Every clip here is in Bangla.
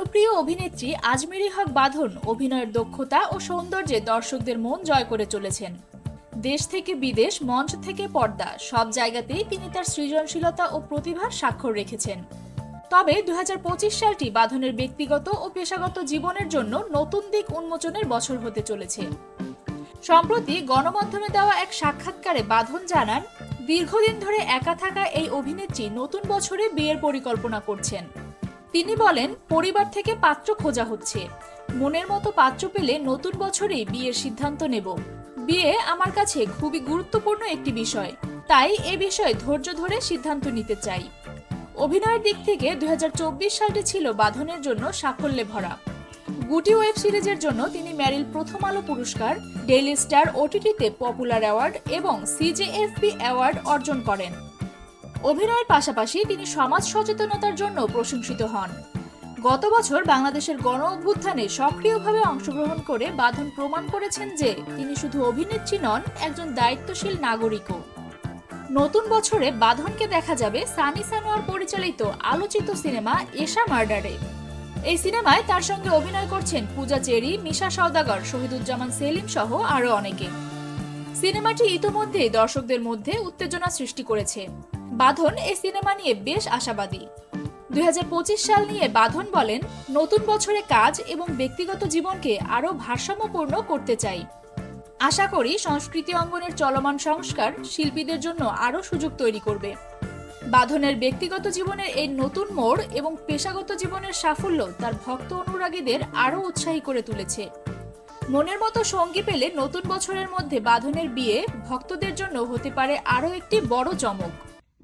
জনপ্রিয় অভিনেত্রী আজমেরী হক বাঁধন অভিনয়ের দক্ষতা ও সৌন্দর্যে দর্শকদের মন জয় করে চলেছেন। দেশ থেকে বিদেশ, মঞ্চ থেকে পর্দা, সব জায়গাতেই তিনি তার সৃজনশীলতা ও প্রতিভার স্বাক্ষর রেখেছেন। তবে 2025 সালটি বাঁধনের ব্যক্তিগত ও পেশাগত জীবনের জন্য নতুন দিক উন্মোচনের বছর হতে চলেছে। সম্প্রতি গণমাধ্যমে দেওয়া এক সাক্ষাৎকারে বাঁধন জানান, দীর্ঘদিন ধরে একা থাকা এই অভিনেত্রী নতুন বছরে বিয়ের পরিকল্পনা করছেন। তিনি বলেন, পরিবার থেকে পাত্র খোঁজা হচ্ছে, মনের মতো পাত্র পেলে নতুন বছরেই বিয়ের সিদ্ধান্ত নেব। বিয়ে আমার কাছে খুবই গুরুত্বপূর্ণ একটি বিষয়, তাই এ বিষয়ে ধৈর্য ধরে সিদ্ধান্ত নিতে চাই। অভিনয়ের দিক থেকে 2024 সালটি ছিল বাঁধনের জন্য সাফল্যে ভরা। গুটি ওয়েব সিরিজের জন্য তিনি মেরিল প্রথম আলো পুরস্কার, ডেইলি স্টার ওটিটিতে পপুলার অ্যাওয়ার্ড এবং সিজেএফপি অ্যাওয়ার্ড অর্জন করেন। অভিনয়ের পাশাপাশি তিনি সমাজ সচেতনতার জন্য প্রশংসিত হন। গত বছর বাংলাদেশের গণ অভ্যুত্থানে সক্রিয়ভাবে অংশগ্রহণ করে বাঁধন প্রমাণ করেছেন যে তিনি শুধু অভিনেত্রী নন, একজন দায়িত্বশীল নাগরিকও। নতুন বছরে বাঁধনকে দেখা যাবে সানি সানোয়ার পরিচালিত আলোচিত সিনেমা এশা মার্ডারে। এই সিনেমায় তার সঙ্গে অভিনয় করছেন পূজা চেরি, মিশা সওদাগর, শহীদুজ্জামান সেলিম সহ আরো অনেকে। সিনেমাটি ইতোমধ্যেই দর্শকদের মধ্যে উত্তেজনা সৃষ্টি করেছে। বাঁধন এই সিনেমা নিয়ে বেশ আশাবাদী। 2025 সাল নিয়ে বাঁধন বলেন, নতুন বছরে কাজ এবং ব্যক্তিগত জীবনকে আরো ভারসাম্যপূর্ণ করতে চাই। আশা করি সংস্কৃতি অঙ্গনের চলমান সংস্কার শিল্পীদের জন্য আরো সুযোগ তৈরি করবে। বাঁধনের ব্যক্তিগত জীবনের এই নতুন মোড় এবং পেশাগত জীবনের সাফল্য তার ভক্ত অনুরাগীদের আরো উৎসাহী করে তুলেছে। মনের মতো সঙ্গী পেলে নতুন বছরের মধ্যে বাঁধনের বিয়ে ভক্তদের জন্য হতে পারে আরো একটি বড় চমক।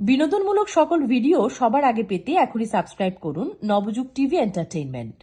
বিনোদনমূলক সকল ভিডিও সবার আগে পেতে এখনই সাবস্ক্রাইব করুন নবযুগ টিভি এন্টারটেইনমেন্ট।